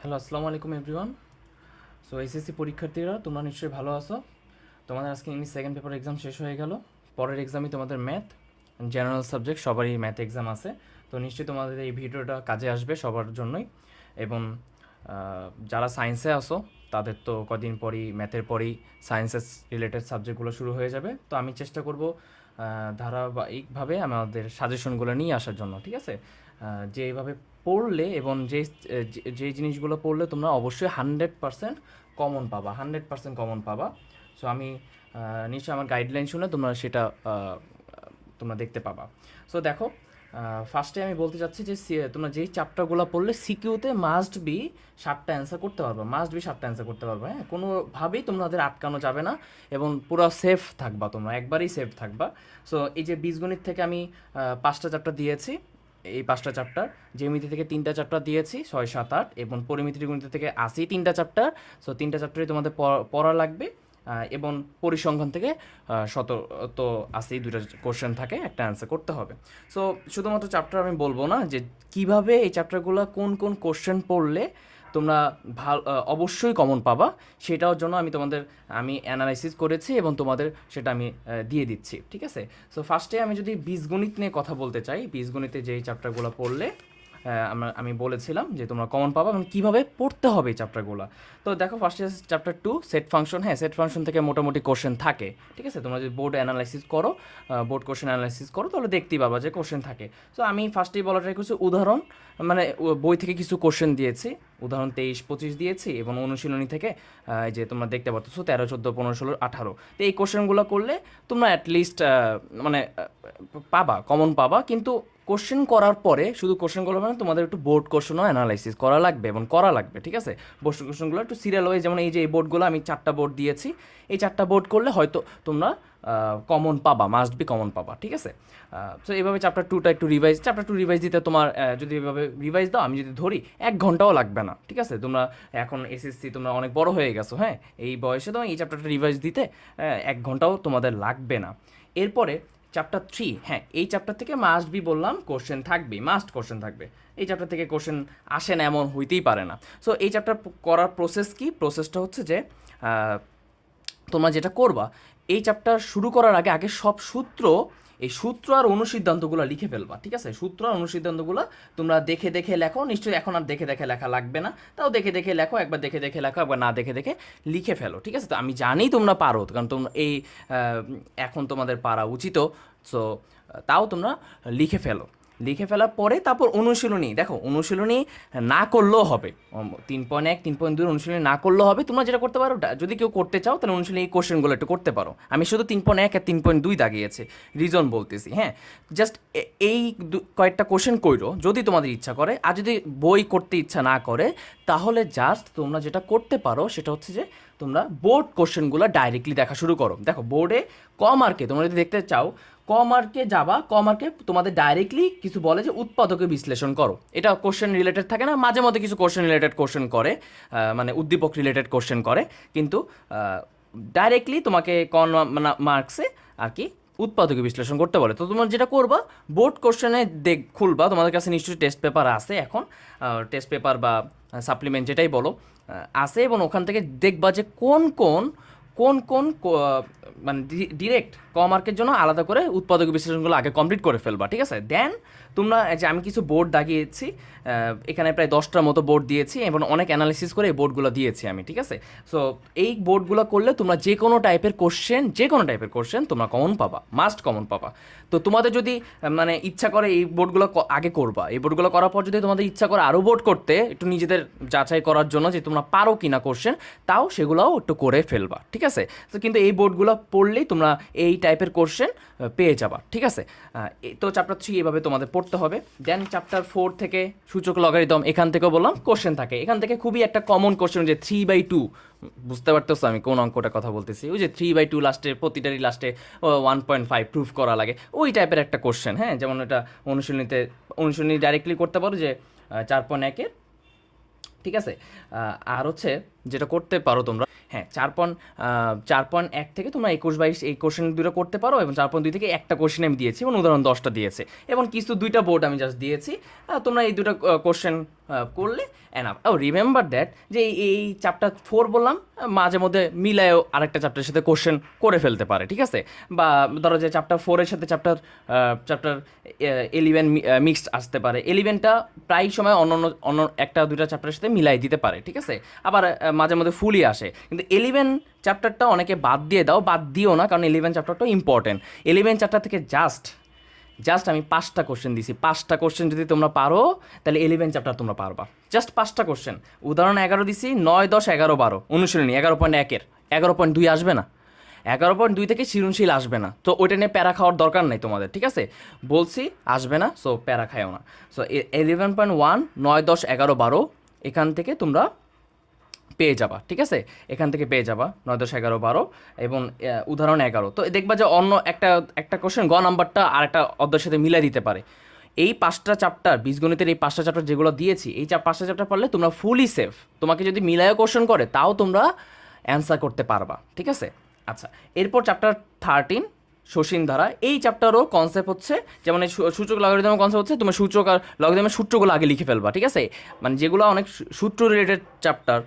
Hello, আসসালামু আলাইকুম everyone. So SSC পরীক্ষার্থীরা, তোমরা নিশ্চয়ই ভালো আছো। তোমাদের আজকে ইংলিশ সেকেন্ড পেপার এক্সাম শেষ হয়ে গেল। পরের এক্সামই তোমাদের ম্যাথ, জেনারেল সাবজেক্ট সবারই ম্যাথ এক্সাম আছে। তো নিশ্চয়ই তোমাদের এই ভিডিওটা কাজে আসবে সবার জন্যই। এবং যারা সায়েন্সে আসো তাদের তো কদিন পরই ম্যাথের পরেই সায়েন্সের রিলেটেড সাবজেক্টগুলো শুরু হয়ে যাবে। তো আমি চেষ্টা করব ধারাবাহিকভাবে আমাদের সাজেশনগুলো নিয়ে আসার জন্য, ঠিক আছে? যে এইভাবে পড়লে এবং যে জিনিসগুলো পড়লে তোমরা অবশ্যই 100% কমন পাবা, 100% কমন পাবা। সো আমি নিশ্চয়ই আমার গাইডলাইন শুনে তোমরা সেটা তোমরা দেখতে পাবা। সো দেখো, ফার্স্টে আমি বলতে চাচ্ছি যে তোমরা যেই চ্যাপ্টারগুলো পড়লে সিকিউতে মাস্ট বি 7টা অ্যান্সার করতে পারবে, মাস্ট বি 7টা অ্যান্সার করতে পারবে। হ্যাঁ, কোনোভাবেই তোমাদের আটকানো যাবে না এবং পুরো সেফ থাকবা, তোমরা একবারেই সেফ থাকবা। সো এই যে বীজগণিত থেকে আমি 5টা চ্যাপ্টার দিয়েছি, এই 5টা চ্যাপ্টার, জ্যামিতি থেকে 3টা চ্যাপ্টার দিয়েছি 6, 7, 8, এবং পরিমিতি গণিত থেকে আসি 3টা চ্যাপ্টার। সো 3টা চ্যাপ্টারই তোমাদের পড়া লাগবে। এবং পরিসংখ্যান থেকে 17 2টা কোশ্চেন থাকে, একটা অ্যান্সার করতে হবে। সো শুধুমাত্র চ্যাপ্টার আমি বলবো না, যে কিভাবে এই চ্যাপ্টারগুলো কোন কোন কোশ্চেন পড়লে তোমরা অবশ্যই কমন পাবা, সেটার জন্য আমি অ্যানালাইসিস করেছি এবং তোমাদের সেটা আমি দিয়ে দিচ্ছি, ঠিক আছে? সো ফার্স্টে আমি যদি বীজগণিত নিয়ে কথা বলতে চাই, বীজগণিতে যেই চ্যাপ্টারগুলো পড়লে আমি বলেছিলাম যে তোমরা কমন পাবা এবং কীভাবে পড়তে হবে এই চ্যাপ্টারগুলো। তো দেখো, ফার্স্টে চ্যাপ্টার 2 সেট ফাংশন। হ্যাঁ, সেট ফাংশন থেকে মোটামুটি কোশ্চেন থাকে, ঠিক আছে? তোমরা যদি বোর্ড অ্যানালাইসিস করো, বোর্ড কোশ্চেন অ্যানালাইসিস করো, তাহলে দেখতেই পাবা যে কোশ্চেন থাকে। সো আমি ফার্স্টেই বলা ট্রাই করছি উদাহরণ, মানে বই থেকে কিছু কোশ্চেন দিয়েছি, উদাহরণ 23, 25 দিয়েছি, এবং অনুশীলনী থেকে এই যে তোমরা দেখতে পাচ্ছ 13, 14, 15, 16, 18। তো এই কোশ্চেনগুলো করলে তোমরা অ্যাটলিস্ট মানে পাবা, কমন পাবা। কিন্তু কোশ্চেন করার পরে শুধু কোশ্চেনগুলো মানে তোমাদের একটু বোর্ড কোশ্চেনও অ্যানালাইসিস করা লাগবে এবং করা লাগবে, ঠিক আছে? বোর্ড কোশ্চেনগুলো একটু সিরিয়াল ওয়াইজ, যেমন এই যে এই বোর্ডগুলো আমি 4টা বোর্ড দিয়েছি, এই 4টা বোর্ড করলে হয়তো তোমরা কমন পাবা, মাস্ট বি কমন পাবা, ঠিক আছে? তো এইভাবে চ্যাপ্টার 2টা একটু চ্যাপ্টার 2 রিভাইজ দিতে তোমার যদি এভাবে রিভাইজ দাও, আমি যদি ধরি 1 ঘন্টাও লাগবে না, ঠিক আছে? তোমরা এখন এসএসসি তোমরা অনেক বড় হয়ে গেছো, হ্যাঁ, এই বয়সে তো এই চ্যাপ্টারটা রিভাইজ দিতে 1 ঘন্টাও তোমাদের লাগবে না। এরপরে চ্যাপ্টার 3, হ্যাঁ, এই চ্যাপ্টার থেকে মাস্ট বি বললাম কোশ্চেন থাকবে, মাস্ট কোশ্চেন থাকবে। এই চ্যাপ্টার থেকে কোশ্চেন আসে না এমন হইতেই পারে না। সো এই চ্যাপ্টার করার প্রসেস কি? প্রসেসটা হচ্ছে যে তোমরা যেটা করবা, এই চ্যাপ্টার শুরু করার আগে আগে সব এই সূত্র আর অনুসিদ্ধান্তগুলো লিখে ফেলবা, ঠিক আছে? সূত্র আর অনুসিদ্ধান্তগুলো তোমরা দেখে দেখে লেখো। নিশ্চয়ই এখন আর দেখে দেখে লেখা লাগবে না, তাও দেখে দেখে লেখো, একবার দেখে দেখে লেখো, একবার না দেখে দেখে লিখে ফেলো, ঠিক আছে? তো আমি জানি তোমরা পারো, কারণ তোমরা এখন তোমাদের পারা উচিত। সো তাও তোমরা লিখে ফেলো। লিখে ফেলার পরে তারপর অনুশীলনী, দেখো অনুশীলনী না করলেও হবে, 3.1, 3.2 অনুশীলনী না করলেও হবে। তোমরা যেটা করতে পারো, যদি কেউ করতে চাও তাহলে অনুশীলনী এই কোশ্চেনগুলো একটু করতে পারো। আমি শুধু 3.1 আর 3.2 দাগিয়েছি, রিজন বলতেছি, হ্যাঁ। জাস্ট এই কয়েকটা কোশ্চেন কইরো যদি তোমাদের ইচ্ছা করে। আর যদি বই করতে ইচ্ছা না করে, তাহলে জাস্ট তোমরা যেটা করতে পারো সেটা হচ্ছে যে তোমরা বোর্ড কোশ্চেনগুলো ডাইরেক্টলি দেখা শুরু করো। দেখো, বোর্ডে ক মার্কে তোমরা যদি দেখতে চাও, ক মার্কে যাবা, ক মার্কে তোমাদের ডাইরেক্টলি কিছু বলে যে উৎপাদকে বিশ্লেষণ করো। এটা কোশ্চেন রিলেটেড থাকে না, মাঝে মধ্যে কিছু কোশ্চেন রিলেটেড কোশ্চেন করে, মানে উদ্দীপক রিলেটেড কোশ্চেন করে, কিন্তু ডাইরেক্টলি তোমাকে মার্কসে আর কি উৎপাদকে বিশ্লেষণ করতে বলে। তো তোমরা যেটা করবা, বোর্ড কোশ্চেনে খুলবা, তোমাদের কাছে নিশ্চয়ই টেস্ট পেপার আছে এখন, টেস্ট পেপার বা সাপ্লিমেন্ট যেটাই বলো আছে, এবং ওখান থেকে দেখবা যে কোন কোন কোন কোন মানে ডিরেক্ট ক মার্কের জন্য আলাদা করে উৎপাদক বিশ্লেষণগুলো আগে কমপ্লিট করে ফেলবা, ঠিক আছে? দেন তোমরা যে আমি কিছু বোর্ড দাগিয়েছি, এখানে প্রায় 10টার মতো বোর্ড দিয়েছি এবং অনেক অ্যানালিসিস করে এই বোর্ডগুলো দিয়েছি আমি, ঠিক আছে? সো এই বোর্ডগুলো করলে তোমরা যে কোনো টাইপের কোশ্চেন তোমরা কমন পাবা, মাস্ট কমন পাবা। তো তোমাদের যদি মানে ইচ্ছা করে এই বোর্ডগুলো আগে করবা, এই বোর্ডগুলো করার পর যদি তোমাদের ইচ্ছা করে আরও বোর্ড করতে, একটু নিজেদের যাচাই করার জন্য যে তোমরা পারো কিনা কোশ্চেন, তাও সেগুলোও একটু করে ফেলবা, ঠিক আছে? তো কিন্তু এই বোর্ডগুলো পড়লেই তোমরা এই টাইপের কোশ্চেন পেয়ে যাবা, ঠিক আছে? তো চ্যাপ্টার 3 এভাবে তোমাদের পড়তে হবে। দেন চ্যাপ্টার 4 থেকে সূচক লগারিদম, এখান থেকেও বললাম কোশ্চেন থাকে। এখান থেকে খুবই একটা কমন কোশ্চেন, যে 3/2, বুঝতে পারতেছো আমি কোন অঙ্কটা কথা বলতেছি? ওই যে 3/2 লাস্টে, প্রতিটারই লাস্টে 1.5 প্রুফ করা লাগে, ওই টাইপের একটা কোশ্চেন, হ্যাঁ। যেমন এটা অনুশীলনী ডাইরেক্টলি করতে পারো, যে 4.1-এর, ঠিক আছে? আর হচ্ছে যেটা করতে পারো তোমরা, হ্যাঁ 4.1 থেকে তোমরা 21-22 এই কোশ্চেন দুটো করতে পারো, এবং 4.2 থেকে একটা কোশ্চেন আমি দিয়েছি এবং উদাহরণ 10টা দিয়েছে, এবং কিছু দুইটা বোর্ড আমি জাস্ট দিয়েছি। তোমরা এই দুটো কোশ্চেন করলে এনাফ। ও রিমেম্বার দ্যাট যে এই চ্যাপ্টার 4 বললাম, মাঝে মধ্যে মিলায়ও আরেকটা চ্যাপ্টারের সাথে কোশ্চেন করে ফেলতে পারে, ঠিক আছে? বা ধরো যে চ্যাপ্টার 4-এর সাথে চ্যাপ্টার 11 মিক্সড আসতে পারে। 11টা প্রায় সময় অন্য একটা দুইটা চ্যাপ্টারের সাথে মিলাই দিতে পারে, ঠিক আছে? আবার মাঝে মধ্যে ফুলই আসে, কিন্তু 11 চ্যাপ্টারটা অনেকে বাদ দিয়ে দাও, বাদ দিও না, কারণ 11 চ্যাপ্টারটা ইম্পর্টেন্ট। 11 চ্যাপ্টার থেকে জাস্ট আমি 5টা কোশ্চেন দিছি। 5টা কোশ্চেন যদি তোমরা পারো তাহলে 11 চ্যাপ্টার তোমরা পারবা। জাস্ট 5টা কোশ্চেন। উদাহরণ 11 দিছি, 9, 10, 11, 12 অনুশীলনী 11.1-এর 11.2 আসবে না, 11.2 থেকে সৃজনশীল আসবে না, তো ওইটা নিয়ে প্যারা খাওয়ার দরকার নেই তোমাদের, ঠিক আছে? বলছি আসবে না, সো প্যারা খাইও না। সো 11.1, 9, 10, 11, 12 এখান থেকে তোমরা পেয়ে যাবা, ঠিক আছে? এখান থেকে পেয়ে যাবা 9, 10, 11, 12 এবং উদাহরণ 11। তো দেখবা যে অন্য একটা কোশ্চেন গ নাম্বারটা আর একটা অধ্যায়ের সাথে মিলাই দিতে পারে। এই 5টা চ্যাপ্টার, বীজগণিতের এই 5টা চ্যাপ্টার যেগুলো দিয়েছি, এই 5টা চ্যাপ্টার পারলে তোমরা ফুলি সেফ। তোমাকে যদি মিলায়ও কোশ্চেন করে তাও তোমরা অ্যান্সার করতে পারবা, ঠিক আছে? আচ্ছা, এরপর চ্যাপ্টার 13 শোষিনধারা। এই চ্যাপ্টারও কনসেপ্ট হচ্ছে যেমন এই সূচক লগারিদমের কনসেপ্ট হচ্ছে তুমি সূচক আর লগারিদমের সূত্রগুলো আগে লিখে ফেলবা, ঠিক আছে? মানে যেগুলো অনেক সূত্র রিলেটেড চ্যাপ্টার,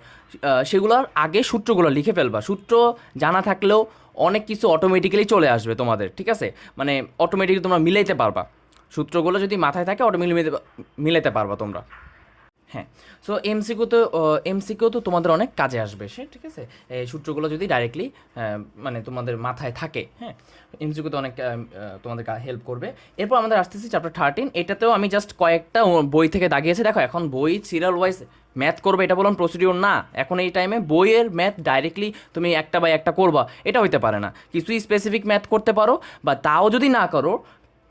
সেগুলোর আগে সূত্রগুলো লিখে ফেলবা। সূত্র জানা থাকলেও অনেক কিছু অটোমেটিক্যালি চলে আসবে তোমাদের, ঠিক আছে? মানে অটোমেটিক্যালি তোমরা মিলাইতে পারবা। সূত্রগুলো যদি মাথায় থাকে অটোমেটিক্যালি মিলাইতে পারবা তোমরা। হ্যাঁ, সো এমসিকিউ তো তোমাদের অনেক কাজে আসবে সে, ঠিক আছে? এই সূত্রগুলো যদি ডাইরেক্টলি মানে তোমাদের মাথায় থাকে, হ্যাঁ, এমসিকিউ তো অনেক তোমাদের হেল্প করবে। এরপর আমাদের আসতেছি চ্যাপ্টার 13। এটাতেও আমি জাস্ট কয়েকটা বই থেকে দাগিয়েছি। দেখো, এখন বই সিরিয়াল ওয়াইজ ম্যাথ করবে এটা বললাম প্রসিডিওর না। এখন এই টাইমে বইয়ের ম্যাথ ডাইরেক্টলি তুমি একটা বাই একটা করবা, এটা হইতে পারে না। কিছুই স্পেসিফিক ম্যাথ করতে পারো, বা তাও যদি না করো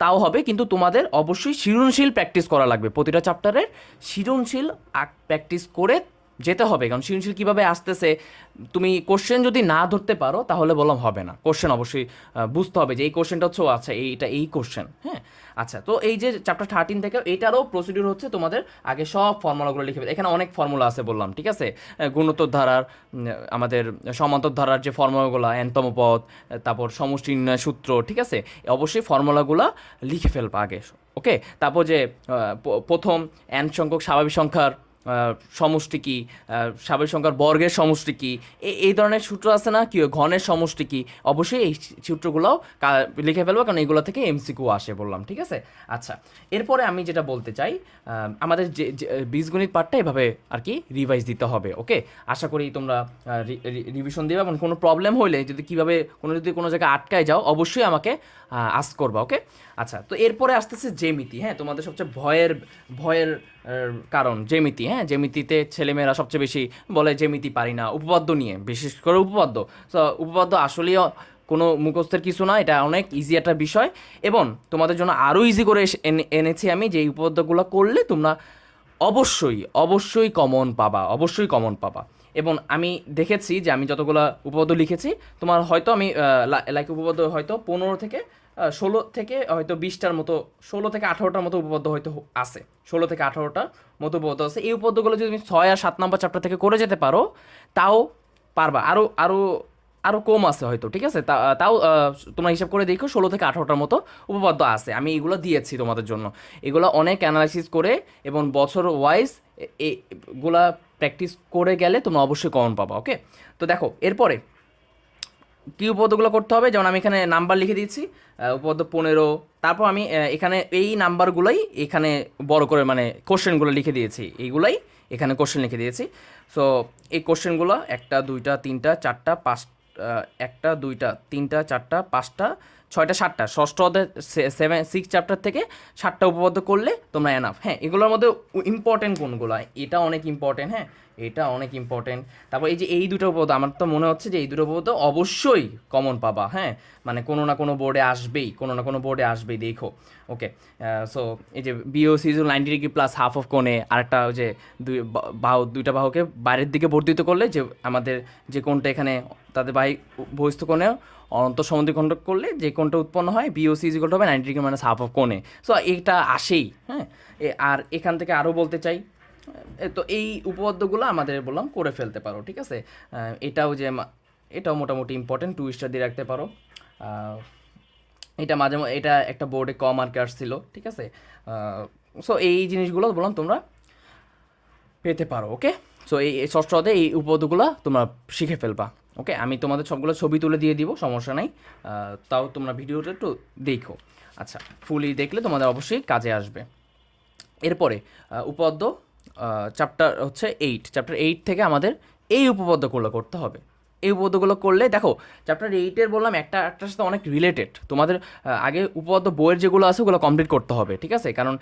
তাও হবে, কিন্তু তোমাদের অবশ্যই সৃজনশীল প্র্যাকটিস করা লাগবে। প্রতিটা চ্যাপ্টারের সৃজনশীল প্র্যাকটিস করে যেতে হবে, কারণ সৃজনশীল কীভাবে আসতেছে তুমি কোশ্চেন যদি না ধরতে পারো তাহলে বললাম হবে না। কোশ্চেন অবশ্যই বুঝতে হবে যে এই কোশ্চেনটা হচ্ছে আচ্ছা এইটা এই কোশ্চেন, হ্যাঁ। আচ্ছা, তো এই যে চ্যাপ্টার 13 থেকে এটারও প্রসিডিউর হচ্ছে তোমাদের আগে সব ফর্মুলাগুলো লিখে ফেলতে। এখানে অনেক ফর্মুলা আছে বললাম, ঠিক আছে? গুণোত্তর ধারার, আমাদের সমান্তর ধারার যে ফর্মুলাগুলো, এনতম পদ, তারপর সমষ্টি নির্ণয় সূত্র, ঠিক আছে? অবশ্যই ফর্মুলাগুলো লিখে ফেলবা আগে, ওকে? তারপর যে প্রথম n সংখ্যক স্বাভাবিক সংখ্যার সমষ্টি কী, স্বাভাবিক সংখ্যার বর্গের সমষ্টি কী, এই ধরনের সূত্র আছে না, কি ঘনের সমষ্টি কী, অবশ্যই এই সূত্রগুলোও লিখে ফেলবো, কারণ এইগুলো থেকে এমসিকিউ আসে বললাম, ঠিক আছে? আচ্ছা, এরপরে আমি যেটা বলতে চাই, আমাদের যে বীজগণিত পার্টটা এভাবে আর কি রিভাইজ দিতে হবে, ওকে? আশা করি তোমরা রিভিশন দেবে, এবং কোনো প্রবলেম হলে যদি কীভাবে যদি কোনো জায়গায় আটকায় যাও অবশ্যই আমাকে আস্ক করবা, ওকে? আচ্ছা, তো এরপরে আসতেছে জ্যামিতি। হ্যাঁ, তোমাদের সবচেয়ে ভয়ের কারণ জ্যামিতি। হ্যাঁ, জ্যামিতিতে ছেলেমেয়েরা সবচেয়ে বেশি বলে জ্যামিতি পারি না, উপপাদ্য নিয়ে, বিশেষ করে উপপাদ্য। তো উপপাদ্য আসলেই কোনো মুখস্থের কিছু না, এটা অনেক ইজি একটা বিষয়, এবং তোমাদের জন্য আরও ইজি করে এনেছি আমি, যে এই উপপাদ্যগুলো করলে তোমরা অবশ্যই কমন পাবা। এবং আমি দেখেছি যে আমি যতগুলো উপপাদ্য লিখেছি, তোমার হয়তো আমি লাইক উপপাদ্য হয়তো 15 থেকে 16 থেকে হয়তো 20টার মতো, 16 থেকে 18টার মতো উপপাদ্য হয়তো আছে, 16 থেকে 18টার মতো উপপাদ্য আছে। এই উপপাদ্যগুলো যদি তুমি 6 আর 7 নম্বর চ্যাপ্টার থেকে করে যেতে পারো তাও পারবা। আরও কম আছে হয়তো, ঠিক আছে? তাও তোমরা হিসাব করে দেখো 16 থেকে 18টার মতো উপপাদ্য আছে। আমি এগুলো দিয়েছি তোমাদের জন্য, এগুলো অনেক অ্যানালাইসিস করে এবং বছর ওয়াইজ এগুলা প্র্যাকটিস করে গেলে তোমরা অবশ্যই কমন পাবা, ওকে? তো দেখো, এরপরে কী উপপাদ্যগুলো করতে হবে, যেমন আমি এখানে নাম্বার লিখে দিয়েছি, উপপাদ্য 15। তারপর আমি এখানে এই নাম্বারগুলোই এখানে বড় করে মানে কোশ্চেনগুলো লিখে দিয়েছি, এইগুলাই এখানে কোশ্চেন লিখে দিয়েছি। সো এই কোশ্চেনগুলো 1, 2, 3, 4, 5, 1, 2, 3, 4, 5, 6, 7টা, ষষ্ঠ অধ্যায় 6 চ্যাপ্টার থেকে 7টা উপপাদ্য করলে তোমরা এনাফ। হ্যাঁ, এগুলোর মধ্যে ইম্পর্টেন্ট কোনগুলো, এটা অনেক ইম্পর্টেন্ট, হ্যাঁ, এটা অনেক ইম্পর্টেন্ট। তারপর এই দুটো উপপাদ্য আমার তো মনে হচ্ছে যে এই দুটো উপপাদ্য অবশ্যই কমন পাবা, হ্যাঁ, মানে কোনো না কোনো বোর্ডে আসবেই, দেখো, ওকে? সো এই যে BOC 90 degree plus half of কোণে, আরেকটা ওই যে দুইটা বাহুকে বাইরের দিকে বর্ধিত করলে যে আমাদের যে কোণটা এখানে তাদের বহিস্থ কোণে অনন্ত সমদ্বিখণ্ডক করলে যে কোণটা উৎপন্ন হয়, বিওসি ইজিকল হবে 90 ডিগ্রি মাইনাস হাফ অফ কোণে। সো এটা আসেই, হ্যাঁ। আর এখান থেকে আরও বলতে চাই, তো এই উপপাদ্যগুলো আমাদের বললাম করে ফেলতে পারো, ঠিক আছে। এটাও এটাও মোটামুটি ইম্পর্টেন্ট, 2 স্টার দিয়ে রাখতে পারো। এটা এটা একটা বোর্ডে কম মার্কে আসছিল, ঠিক আছে। সো এই জিনিসগুলো বললাম তোমরা পেতে পারো, ওকে। সো এই ষষ্ঠ অধ্যায়ে এই উপপাদ্যগুলো তোমরা শিখে ফেলবা, ওকে। আমি তোমাদের সবগুলো ছবি তুলে দিয়ে দিব, সমস্যা নাই। তাও তোমরা ভিডিওটা একটু দেখো। আচ্ছা, ফুলি দেখলে তোমাদের অবশ্যই কাজে আসবে। এরপরে উপপাদ্য চ্যাপ্টার হচ্ছে 8, চ্যাপ্টার 8 থেকে আমাদের এই উপপাদ্যগুলো করতে হবে। এই উপপাদ্যগুলো করলে দেখো চ্যাপ্টার 8-এর বললাম একটার সাথে অনেক রিলেটেড। তোমাদের আগে উপপাদ্য বইয়ের যেগুলো আছে ওগুলো কমপ্লিট করতে হবে, ঠিক আছে। কারণ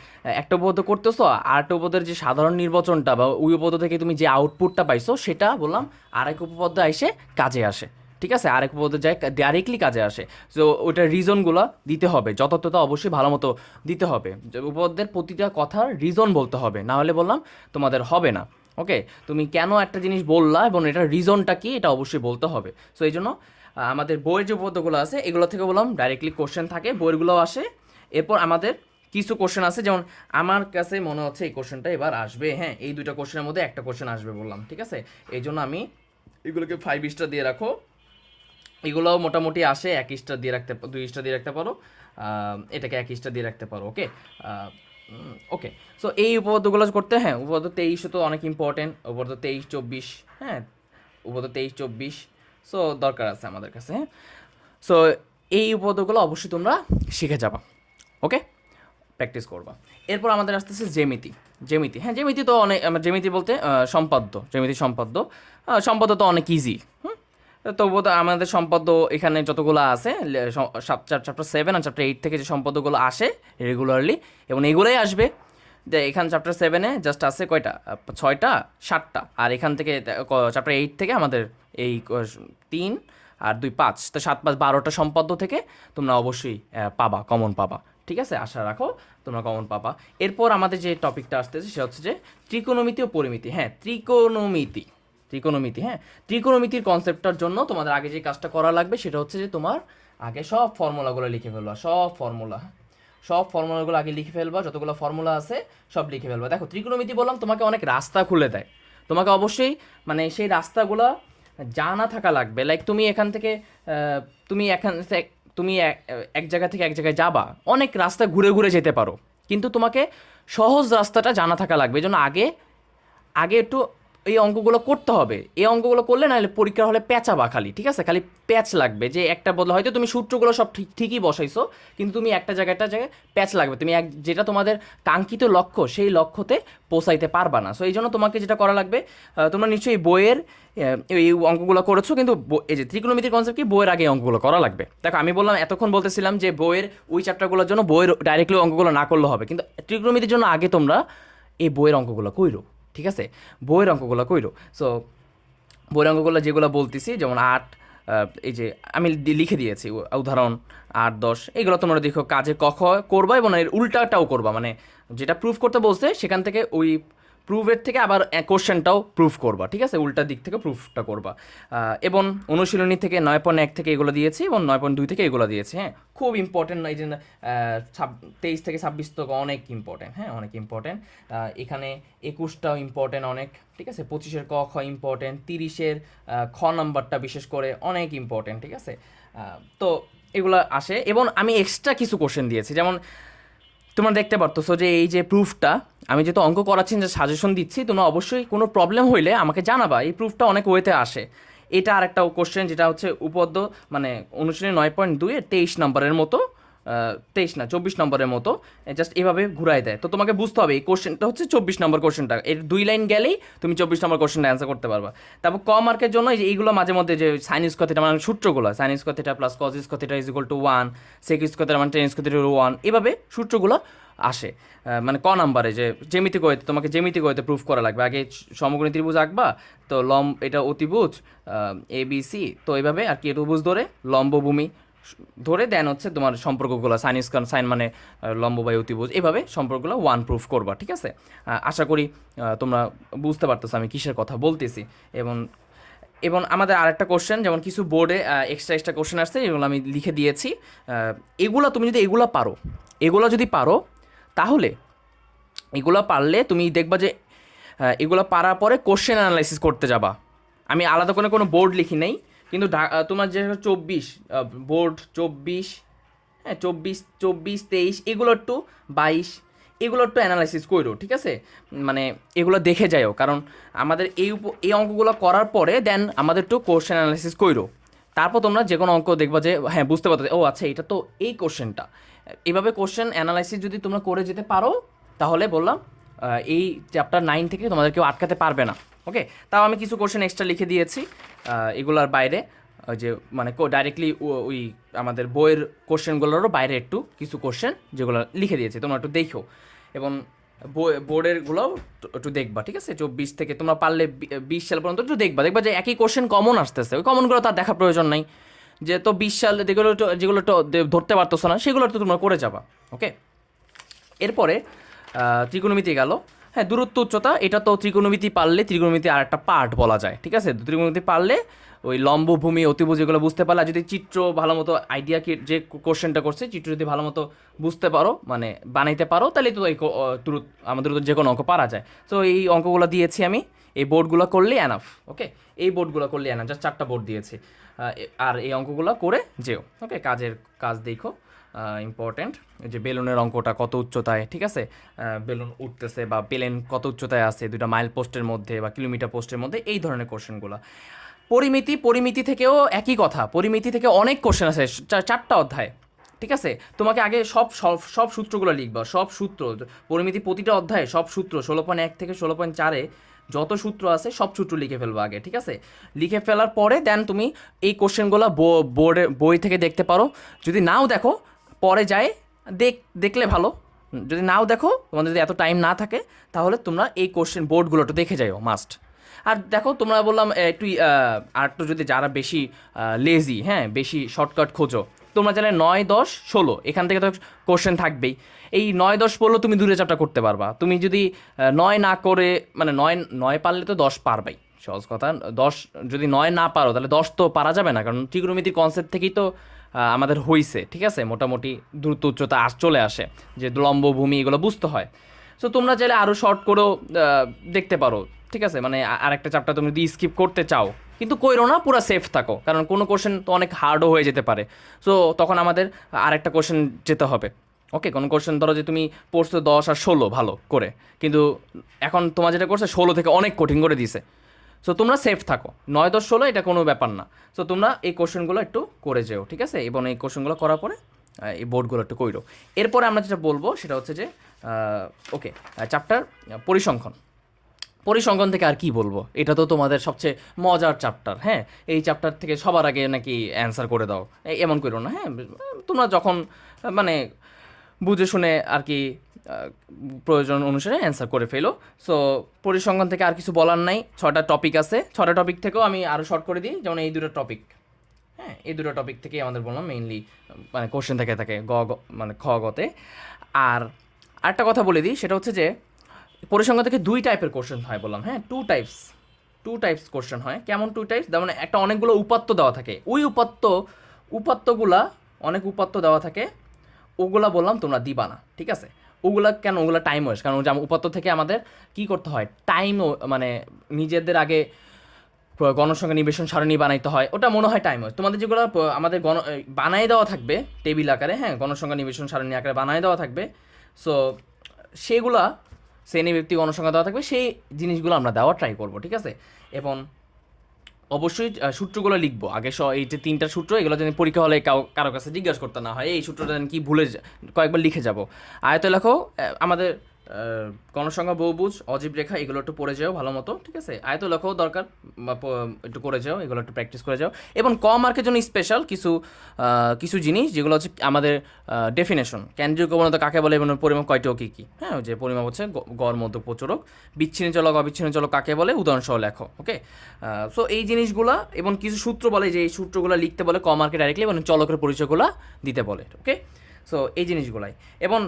একটা উপপাদ্য করতেছো, আরেকটা উপপাদ্যের যে সাধারণ নির্বাচনটা বা ওই উপপাদ্য থেকে তুমি যে আউটপুটটা পাইছো সেটা বললাম আরেক উপপাদ্য এসে কাজে আসে, ঠিক আছে। আরেক উপপাদ্য যায় ডাইরেক্টলি কাজে আসে। সো ওইটার রিজনগুলো দিতে হবে, যথাযথতা অবশ্যই ভালো মতো দিতে হবে। উপপাদ্যের প্রতিটা কথার রিজন বলতে হবে, না হলে বললাম তোমাদের হবে না, ওকে। তুমি কেন একটা জিনিস বললা এবং এটার রিজনটা কি এটা অবশ্যই বলতে হবে। সো এই জন্য আমাদের বইয়ের যে উপপাদ্যগুলো আছে এগুলো থেকে বললাম ডাইরেক্টলি কোশ্চেন থাকে, বইগুলোও আসে। এরপর আমাদের কিছু কোশ্চেন আছে, যেমন আমার কাছে মনে হচ্ছে এই কোশ্চেনটা এবার আসবে, হ্যাঁ, এই দুইটা কোশ্চেনের মধ্যে একটা কোশ্চেন আসবে বললাম, ঠিক আছে। এই জন্য আমি এগুলোকে 5 স্টার দিয়ে রাখো। এগুলোও মোটামুটি আসে, 1 স্টার দিয়ে রাখতে, 2 স্টার দিয়ে রাখতে পারো। এটাকে 1 স্টার দিয়ে রাখতে পারো, ওকে। ওকে। সো এই উপপাদ্যগুলো করতে, হ্যাঁ, উপপাদ্য 23 তো অনেক ইম্পর্টেন্ট, উপপাদ্য 23-24, হ্যাঁ, উপপাদ্য 23-24 সো দরকার আছে আমাদের কাছে, হ্যাঁ। সো এই উপপাদ্যগুলো অবশ্যই তোমরা শিখে যাবা, ওকে, প্র্যাকটিস করবা। এরপর আমাদের আসতেছে জ্যামিতি, হ্যাঁ, জ্যামিতি তো অনেক, জ্যামিতি বলতে সম্পাদ্য তো অনেক ইজি। তবুও তো আমাদের সম্পাদ্য এখানে যতগুলো আছে, চ্যাপ্টার 7 আর চ্যাপ্টার 8 থেকে যে সম্পাদ্যগুলো আসে রেগুলারলি, এবং এগুলোই আসবে। এখানে চ্যাপ্টার 7-এ জাস্ট আছে কয়টা, 6টা 7টা, আর এখান থেকে চ্যাপ্টার 8 থেকে আমাদের এই 3 আর 2 5, তো 7 5 12টা সম্পাদ্য থেকে তোমরা অবশ্যই পাবা, কমন পাবা, ঠিক আছে। আশা রাখো তোমরা কমন পাবা। এরপর আমাদের যে টপিকটা আসতেছে সেটা হচ্ছে যে ত্রিকোণমিতি ও পরিমিতি, হ্যাঁ, ত্রিকোণমিতি, হ্যাঁ। ত্রিকোণমিতির কনসেপ্টটার জন্য তোমাদের আগে যে কাজটা করা লাগবে সেটা হচ্ছে যে তোমার আগে সব ফর্মুলাগুলো লিখে ফেলবা, সব ফর্মুলাগুলো আগে লিখে ফেলবা, যতগুলো ফর্মুলা আছে সব লিখে ফেলবা। দেখো ত্রিকোণমিতি বললাম তোমাকে অনেক রাস্তা খুলে দেয়, তোমাকে অবশ্যই মানে সেই রাস্তাগুলো জানা থাকা লাগবে। লাইক তুমি এখান থেকে তুমি এক জায়গা থেকে এক জায়গায় যাবা, অনেক রাস্তা ঘুরে ঘুরে যেতে পারো, কিন্তু তোমাকে সহজ রাস্তাটা জানা থাকা লাগবে। এই জন্য আগে আগে একটু এই অঙ্কগুলো করতে হবে। এই অঙ্কগুলো করলে নাহলে পরীক্ষার হলে প্যাঁচাবা খালি, ঠিক আছে, খালি প্যাচ লাগবে। যে একটা বদলা হয়তো তুমি সূত্রগুলো সব ঠিকই বসাইছো, কিন্তু তুমি একটা জায়গায় প্যাচ লাগবে, তুমি যেটা তোমাদের কাঙ্ক্ষিত লক্ষ্য সেই লক্ষ্যতে পৌঁছাইতে পারবা না। সো এই জন্য তোমাকে যেটা করা লাগবে, তোমরা নিশ্চয়ই বইয়ের এই অঙ্কগুলো করেছো, কিন্তু এই যে ত্রিকোণমিতির কনসেপ্ট কি, বইয়ের আগে অঙ্কগুলো করা লাগবে। দেখো আমি বললাম, এতক্ষণ বলতেছিলাম যে বইয়ের ওই চ্যাপ্টারগুলোর জন্য বইয়ের ডাইরেক্টলি অঙ্কগুলো না করলে হবে, কিন্তু ত্রিকোণমিতির জন্য আগে তোমরা এই বইয়ের অঙ্কগুলো কইরো, ঠিক আছে, বইয়ের অঙ্কগুলো কইরো। সো বইয়ের অঙ্কগুলো যেগুলো বলতেছি, যেমন 8, এই যে আমি লিখে দিয়েছি উদাহরণ 8 10, এইগুলো তোমরা দেখো কাজে করবা, এবং এর উল্টাটাও করবা, মানে যেটা প্রুফ করতে বলছে সেখান থেকে ওই প্রুফের থেকে আবার কোশ্চেনটাও প্রুফ করবা, ঠিক আছে, উল্টা দিক থেকে প্রুফটা করবা। এবং অনুশীলনী থেকে 9.1 থেকে এগুলো দিয়েছি, এবং 9.2 থেকে এগুলো দিয়েছি, হ্যাঁ, খুব ইম্পর্টেন্ট। এই যে 23 থেকে 26 তো অনেক ইম্পর্টেন্ট, হ্যাঁ, অনেক ইম্পর্টেন্ট। এখানে 21টাও ইম্পর্টেন্ট অনেক, ঠিক আছে, 25-এর ক খ ইম্পর্টেন্ট, 30-এর খ নাম্বারটা বিশেষ করে অনেক ইম্পর্টেন্ট, ঠিক আছে। তো এগুলো আসে, এবং আমি এক্সট্রা কিছু কোশ্চেন দিয়েছি, যেমন তোমরা দেখতে পারতেছো যে এই যে প্রুফটা আমি যেহেতু অঙ্ক করাচ্ছি, যে সাজেশন দিচ্ছি, তোমরা অবশ্যই কোনো প্রবলেম হইলে আমাকে জানাবা। এই প্রুফটা অনেক ওয়েতে আসে। এটা আর একটা কোশ্চেন যেটা হচ্ছে উপপাদ্য, মানে অনুশীলনী 9.2-এর 23 নম্বরের মতো, 23 না 24 নম্বরের মতো, জাস্ট এভাবে ঘুরাই দেয়। তো তোমাকে বুঝতে হবে এই কোশ্চেনটা হচ্ছে 24 নম্বর কোশ্চেনটা, এর 2 লাইন গেলেই তুমি 24 নম্বর কোশ্চেনটা অ্যান্সার করতে পারবা। তারপর ক মার্কের জন্য এইগুলো মাঝে মধ্যে যে সাইন স্কোয়ার থিটা, মানে সূত্রগুলো, sine square theta plus cos square theta is equal to 1, sec square theta মানে টেন স্কোয়ার থিটা 1, এভাবে সূত্রগুলো আসে। মানে ক নাম্বারে যে জ্যামিতি গণিতে তোমাকে জ্যামিতি গণিতে প্রুফ করা লাগবে। আগে সমকোণী ত্রিভুজ আঁকবা, তো এটা অতিভুজ ABC, তো এইভাবে আর কি ত্রিভুজ ধরে লম্বভূমি ধরে দেন হচ্ছে তোমার সম্পর্কগুলো, সাইন স্কোয়ার, সাইন মানে লম্ব বাই অতিভুজ, এভাবে সম্পর্কগুলো 1 প্রুফ করবা, ঠিক আছে। আশা করি তোমরা বুঝতে পারতেছো আমি কিসের কথা বলতেছি। এবং এবং আমাদের আরেকটা কোশ্চেন, যেমন কিছু বোর্ডে এক্সট্রা কোশ্চেন আসছে, এগুলো আমি লিখে দিয়েছি। এগুলো তুমি যদি এগুলো যদি পারো, তাহলে এগুলো পারলে তুমি দেখবা যে এগুলো পারার পরে কোশ্চেন অ্যানালাইসিস করতে যাবা। আমি আলাদা করে কোনো বোর্ড লিখি নাই, কিন্তু তোমার যে 24 বোর্ড 24, হ্যাঁ 24 23 এগুলো একটু 22 এগুলো একটু অ্যানালাইসিস করো, ঠিক আছে? মানে এগুলো দেখে যাও, কারণ আমাদের এই অঙ্কগুলো করার পরে দেন আমাদের একটু কোশ্চেন অ্যানালাইসিস করো। তারপর তোমরা যে কোনো অঙ্ক দেখবা যে হ্যাঁ বুঝতে পারতো, ও আচ্ছা এটা তো এই কোশ্চেনটা। এইভাবে কোশ্চেন অ্যানালাইসিস যদি তোমরা করে যেতে পারো, তাহলে বললাম এই চ্যাপ্টার 9 থেকে তোমাদের কেউ আটকাতে পারবে না। ওকে, তাও আমি কিছু কোশ্চেন এক্সট্রা লিখে দিয়েছি এগুলার বাইরে, যে মানে ডাইরেক্টলি ওই আমাদের বইয়ের কোশ্চেনগুলোরও বাইরে একটু কিছু কোশ্চেন যেগুলো লিখে দিয়েছি, তোমরা একটু দেখো। এবং বোর্ডেরগুলোও একটু দেখবা, ঠিক আছে? 24 থেকে তোমরা পারলে 20 সাল পর্যন্ত একটু দেখবা যে একই কোশ্চেন কমন আসতেছে, ওই কমনগুলো তার দেখার প্রয়োজন নাই। যে তো 20 সাল যেগুলো একটু ধরতে পারতেছো না সেগুলো একটু তোমরা করে যাবা। ওকে, এরপরে ত্রিকোণমিতি গেল। হ্যাঁ, দূরত্ব উচ্চতা, এটা তো ত্রিকোণমিতি পারলে ত্রিকোণমিতি আর একটা পার্ট বলা যায়, ঠিক আছে? ত্রিকোণমিতি পারলে ওই লম্ব ভূমি অতিভুজ এগুলো বুঝতে পারলে, যদি চিত্র ভালো মতো আইডিয়া যে কোশ্চেনটা করছে চিত্র যদি ভালো মতো বুঝতে পারো, মানে বানাইতে পারো, তাহলে তো এই আমাদের তো যে কোনো অঙ্ক পারা যায়। তো এই অঙ্কগুলো দিয়েছি আমি, এই বোর্ডগুলো করলে এনাফ। ওকে, এই বোর্ডগুলো করলে এনাফ, জাস্ট 4টা বোর্ড দিয়েছি। আর এই অঙ্কগুলো করে যেও। ওকে, কাজ দেখো, ইম্পর্টেন্ট যে বেলুনের অঙ্কটা কত উচ্চতায়, ঠিক আছে? বেলুন উঠতেছে বা প্লেন কত উচ্চতায় আছে 2টা মাইল পোস্টের মধ্যে বা কিলোমিটার পোস্টের মধ্যে, এই ধরনের কোশ্চেনগুলো। পরিমিতি থেকেও একই কথা, পরিমিতি থেকে অনেক কোশ্চেন আছে, 4টা অধ্যায়, ঠিক আছে? তোমাকে আগে সব সূত্রগুলো লিখবা, সব সূত্র, পরিমিতি প্রতিটা অধ্যায়ে সব সূত্র 16.1 থেকে 16.4-এ যত সূত্র আছে সব সূত্র লিখে ফেলবো আগে, ঠিক আছে? লিখে ফেলার পরে দেন তুমি এই কোশ্চেনগুলো বই থেকে দেখতে পারো। যদি নাও দেখো, পরে যায় দেখলে ভালো। যদি নাও দেখো, তোমাদের যদি এত টাইম না থাকে, তাহলে তোমরা এই কোশ্চেন বোর্ডগুলো একটু দেখে যাও মাস্ট। আর দেখো, তোমরা বললাম একটু আর একটু যদি যারা বেশি লেজি, হ্যাঁ বেশি শর্টকাট খোঁজো, তোমরা চাইলে 9 10 16 এখান থেকে তো কোশ্চেন থাকবেই। এই 9 10 পড়লেও তুমি দূরে চাপটা করতে পারবা। তুমি যদি 9 না করে, মানে 9 পারলে তো 10 পারবাই, সহজ কথা। 10 যদি 9 না পারো, তাহলে 10 তো পারা যাবে না, কারণ ত্রিকোণমিতির কনসেপ্ট থেকেই তো আমাদের হইছে, ঠিক আছে? মোটামুটি দ্রুত উচ্চতা চলে আসে, যে লম্ব ভূমি এগুলো বুঝতে হয়। সো তোমরা চাইলে আরও শর্ট করেও দেখতে পারো, ঠিক আছে? মানে আরেকটা চ্যাপ্টার তুমি যদি স্কিপ করতে চাও, কিন্তু কইরো না, পুরো সেফ থাকো, কারণ কোনো কোশ্চেন তো অনেক হার্ডও হয়ে যেতে পারে। সো তখন আমাদের আরেকটা কোশ্চেন যেতে হবে। ওকে, কোনো কোশ্চেন ধরো যে তুমি পড়ছো 10 আর 16 ভালো করে, কিন্তু এখন তোমার যেটা করছে 16 থেকে অনেক কঠিন করে দিছে। সো তোমরা সেফ থাকো, 9 10 16 এটা কোনো ব্যাপার না। সো তোমরা এই কোশ্চেনগুলো একটু করে যেও, ঠিক আছে? এবং এই কোশ্চেনগুলো করার পরে এই বোর্ডগুলো একটু কইরো। এরপরে আমরা যেটা বলবো সেটা হচ্ছে যে ওকে, চ্যাপ্টার পরিসংখ্যান থেকে আর কি বলবো, এটা তো তোমাদের সবচেয়ে মজার চ্যাপ্টার। হ্যাঁ, এই চ্যাপ্টার থেকে সবার আগে নাকি অ্যান্সার করে দাও, এমন করো না। হ্যাঁ, তোমরা যখন মানে বুঝে শুনে আর কি প্রয়োজন অনুসারে অ্যান্সার করে ফেলো। সো পরিসংখ্যান থেকে আর কিছু বলার নাই, 6টা টপিক আছে, 6টা টপিক থেকেও আমি আরও শর্ট করে দিই, যেমন এই 2টো টপিক। হ্যাঁ, এই 2টো টপিক থেকেই আমাদের বললাম মেইনলি মানে কোশ্চেন থেকে থাকে মানে খ গতে। আর আরেকটা কথা বলে দিই, সেটা হচ্ছে যে পরিসংখ্যান থেকে 2 টাইপের কোশ্চেন হয় বললাম। হ্যাঁ, 2 টাইপস কোশ্চেন হয়। কেমন 2 টাইপস? যেমন একটা অনেকগুলো উপাত্ত দেওয়া থাকে, ওই উপাত্তগুলা অনেক উপাত্ত দেওয়া থাকে, ওগুলা বললাম তোমরা দিবা না, ঠিক আছে? ওগুলা কেন? ওগুলা টাইম ওয়েস্ট, কারণ যেমন উপাত্ত থেকে আমাদের কি করতে হয়, মানে নিজেদের আগে গণসংখ্যা নিবেশন সারণী বানাইতে হয়, ওটা মনে হয় টাইম ওয়েস্ট। তোমাদের যেগুলো আমাদের বানাই দেওয়া থাকবে টেবিল আকারে, হ্যাঁ গণসংখ্যা নিবেশন সারণী আকারে বানাই দেওয়া থাকবে, সো সেগুলা শ্রেণী ব্যক্তি গণসংখ্যা দেওয়া থাকবে, সেই জিনিসগুলো আমরা দেওয়ার ট্রাই করবো, ঠিক আছে? এবং অবশ্যই সূত্রগুলো লিখবো আগে। এই যে 3টা সূত্র, এগুলো যেন পরীক্ষা হলে কারো কাছে জিজ্ঞাসা করতে না হয়, এই সূত্রটা যেন কি ভুলে কয়েকবার লিখে যাব। আয়ত লেখো, আমাদের গণসংখ্যা বহুভুজ অজীব রেখা এগুলো একটু পড়ে যাও ভালো মতো, ঠিক আছে? আয়ত লেখাও দরকার, একটু করে যাও, এগুলো একটু প্র্যাকটিস করে যাও। এবং ক মার্কের জন্য স্পেশাল কিছু জিনিস যেগুলো হচ্ছে আমাদের ডেফিনেশন, কেন্দ্রীয় প্রবণতা কাকে বলে এবং পরিমাপ কয়টি ও কী কী। হ্যাঁ, যে পরিমাপ হচ্ছে গড় মধ্য প্রচুরক, বিচ্ছিন্ন চলক অবিচ্ছিন্ন চলক কাকে বলে উদাহরণসহ লেখো। ওকে, সো এই জিনিসগুলো এবং কিছু সূত্র বলে, যে এই সূত্রগুলো লিখতে বলে ক মার্কে ডাইরেক্টলি, এবং চলকের পরিচয়গুলো দিতে বলে। ওকে, সো এই জিনিসগুলাই, এবং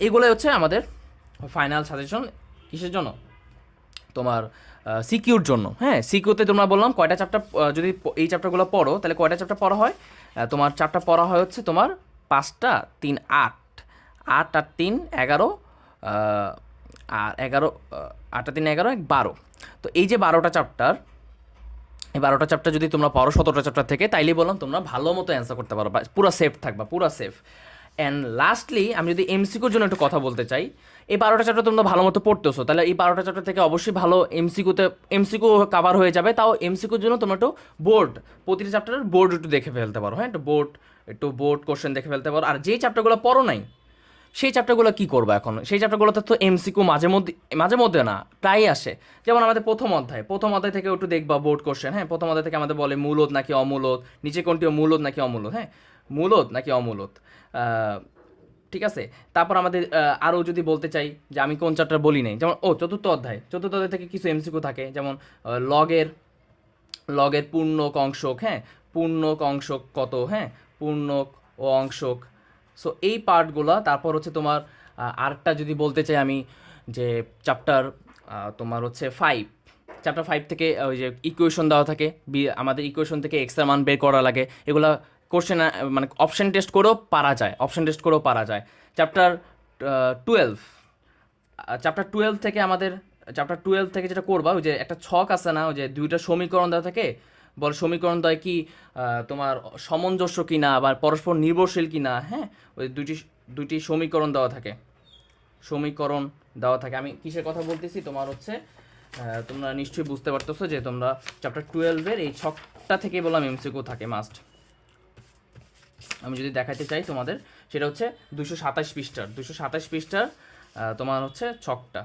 এগুলোই হচ্ছে আমাদের ফাইনাল সাজেশন। কিসের জন্য? তোমার সিকিউর জন্য। হ্যাঁ, সিকিউতে তোমরা বললাম কয়টা চ্যাপ্টার, যদি এই চ্যাপ্টারগুলো পড়ো তাহলে কয়টা চ্যাপ্টার পড়া হয়? তোমার চ্যাপ্টার পড়া হয় হচ্ছে তোমার 5টা, 3 8 8 আর 3 11, আর 11 8 3 11 1 12। তো এই যে 12টা চ্যাপ্টার, এই 12টা চ্যাপ্টার যদি তোমরা পারো 17টা চ্যাপ্টার থেকে, তাইলেই বললাম তোমরা ভালো মতো অ্যান্সার করতে পারো, পুরো সেফ থাকবা, পুরো সেফ। অ্যান্ড লাস্টলি আমি যদি এমসিকিউর জন্য একটু কথা বলতে চাই, এই 12টা চ্যাপ্টার তোমরা ভালো মতো পড়তেছো, তাহলে এই 12টা চ্যাপ্টার থেকে অবশ্যই ভালো এমসিকিউ কাভার হয়ে যাবে। তাও এমসিকিউর জন্য তোমরা একটু বোর্ড, প্রতিটা চ্যাপ্টারের বোর্ড একটু দেখে ফেলতে পারো, হ্যাঁ, একটু বোর্ড কোশ্চেন দেখে ফেলতে পারো। আর যেই চ্যাপ্টারগুলো পড়ো নাই, সেই চ্যাপ্টারগুলো কী করবো এখন, সেই চ্যাপ্টারগুলোতে তো এমসিকিউ মাঝে মধ্যে না প্রায়ই আসে। যেমন আমাদের প্রথম অধ্যায় থেকে একটু দেখবা বোর্ড কোশ্চেন, হ্যাঁ, প্রথম অধ্যায় থেকে আমাদের বলে মূলদ নাকি অমূলদ, নিচে কোনটিও মূলদ নাকি অমূলদ, হ্যাঁ, মূলদ নাকি অমূলদ, ঠিক আছে। তারপর আমাদের আরও যদি বলতে চাই যে আমি কোন চ্যাপ্টার বলি নাই, যেমন চতুর্থ অধ্যায় থেকে কিছু এমসিকিউ থাকে, যেমন লগের পূর্ণক অংশক, হ্যাঁ, পূর্ণক অংশক কত, হ্যাঁ, পূর্ণক ও অংশক। সো এই পার্টগুলো। তারপর হচ্ছে তোমার আরেকটা যদি বলতে চাই আমি, যে চ্যাপ্টার তোমার হচ্ছে 5, চ্যাপ্টার 5 থেকে ওই যে ইকুয়েশন দেওয়া থাকে, আমাদের ইকুয়েশন থেকে এক্সের মান বের করা লাগে, এগুলা কোশ্চেন মানে অপশন টেস্ট করেও পারা যায়। চ্যাপ্টার 12, চ্যাপ্টার 12 থেকে যেটা করবা, ওই যে একটা ছক আছে না, ওই যে দুইটা সমীকরণ দেওয়া থাকে, সমীকরণ দেয় কি তোমার সামঞ্জস্য কিনা বা পরস্পর নির্ভরশীল কিনা, হ্যাঁ, ওই দুইটি সমীকরণ দেওয়া থাকে, আমি কিসের কথা বলতেছি, তোমার হচ্ছে তোমরা নিশ্চয়ই বুঝতে পারতেছো যে তোমরা চ্যাপ্টার 12-এর এই ছকটা থেকে বললাম এমসিকিউ থাকে মাস্ট। আমি যদি দেখাতে চাই তোমাদের, সেটা হচ্ছে 227 পৃষ্ঠার তোমার হচ্ছে ছকটা,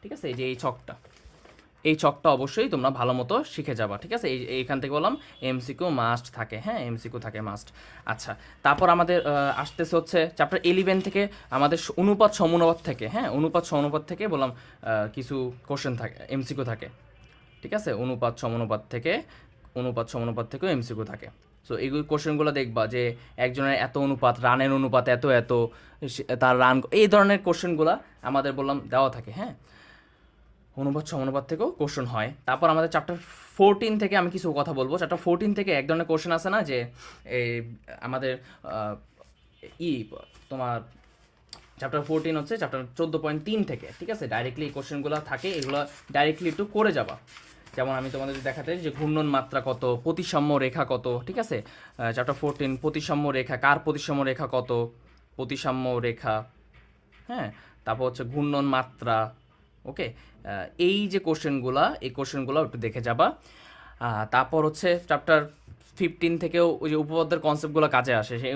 ঠিক আছে, এই যে এই ছকটা অবশ্যই তোমরা ভালো মতো শিখে যাবা, ঠিক আছে। এইখান থেকে বললাম এমসিকিউ মাস্ট থাকে, হ্যাঁ, এমসিকিউ থাকে মাস্ট। আচ্ছা, তারপর আমাদের আসতেছে হচ্ছে চ্যাপ্টার 11 থেকে আমাদের অনুপাত সমানুপাত থেকে, হ্যাঁ, অনুপাত সমানুপাত থেকে বললাম কিছু কোশ্চেন থাকে, এমসিকিউ থাকে, ঠিক আছে। অনুপাত সমানুপাত থেকেও এমসিকিউ থাকে। সো এই কোশ্চেনগুলো দেখবা যে একজনের এত অনুপাত, রানের অনুপাত এত তার রান, এই ধরনের কোশ্চেনগুলো আমাদের বললাম দেওয়া থাকে, হ্যাঁ, অনুপাত সমানুপাত থেকেও কোশ্চেন হয়। তারপর আমাদের চ্যাপ্টার 14 থেকে আমি কিছু কথা বলবো। চ্যাপ্টার 14 থেকে এক ধরনের কোশ্চেন আছে না, যে আমাদের তোমার চ্যাপ্টার 14 হচ্ছে চ্যাপ্টার 14.3 থেকে, ঠিক আছে, ডাইরেক্টলি এই কোশ্চেনগুলো থাকে, এগুলো ডাইরেক্টলি একটু করে যাবা। যেমন আমি তোমাদের দেখাতে যে ঘূর্ণন মাত্রা কত, প্রতিসাম্য রেখা কত, ঠিক আছে। চ্যাপ্টার 14 প্রতিসাম্য রেখা, কার প্রতিসাম্য রেখা কত, প্রতিসাম্য রেখা, হ্যাঁ, তারপর হচ্ছে ঘূর্ণন মাত্রা, ওকে। এই যে কোশ্চেনগুলো একটু দেখে যাবা। তারপর হচ্ছে চ্যাপ্টার 15 থেকেও ওই যে উপপাদ্যের কনসেপ্টগুলো কাজে আসে, সেই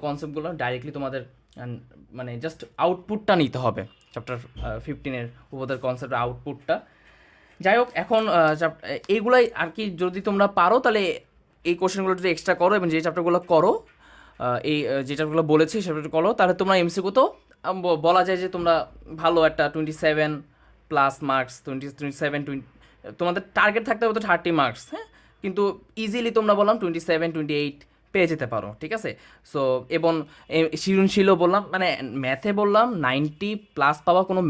কনসেপ্টগুলো ডাইরেক্টলি তোমাদের মানে জাস্ট আউটপুটটা নিতে হবে, চ্যাপ্টার 15-এর উপপাদ্যের কনসেপ্টের আউটপুটটা। যাই হোক, এখন এইগুলাই আর কি, যদি তোমরা পারো তাহলে এই কোশ্চেনগুলো যদি এক্সট্রা করো, এবং যে চ্যাপ্টারগুলো করো, এই যে চ্যাপ্টারগুলো বলেছি সেটা করো, তাহলে তোমরা এমসিকিউ তো বলা যায় যে তোমরা ভালো একটা 27 প্লাস মার্কস, 27 তোমাদের টার্গেট থাকতে হবে তো 30 মার্কস, হ্যাঁ, কিন্তু ইজিলি তোমরা বললাম 27 28 পেয়ে যেতে পারো, ঠিক আছে। সো এবং সৃজনশীলও বললাম, মানে ম্যাথে বললাম 90+ পাওয়া কোনো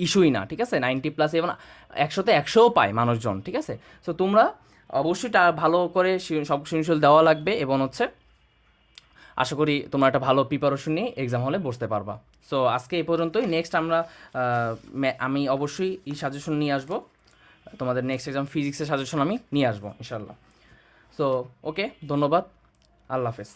ইস্যুই না, ঠিক আছে, 90+, এবং 100-তে 100ও পায় মানুষজন, ঠিক আছে। সো তোমরা অবশ্যই ভালো করে সব সৃজনশীল দেওয়া লাগবে, এবং হচ্ছে আশা করি তোমরা একটা ভালো প্রিপারেশন নিয়ে এক্সাম হলে বসতে পারবা। সো আজকে এই পর্যন্তই। নেক্সট আমি অবশ্যই এই সাজেশন নিয়ে আসবো, তোমাদের নেক্সট এক্সাম ফিজিক্সের সাজেশন আমি নিয়ে আসবো ইনশাল্লাহ। সো ওকে, ধন্যবাদ, আল্লাহ হাফেজ।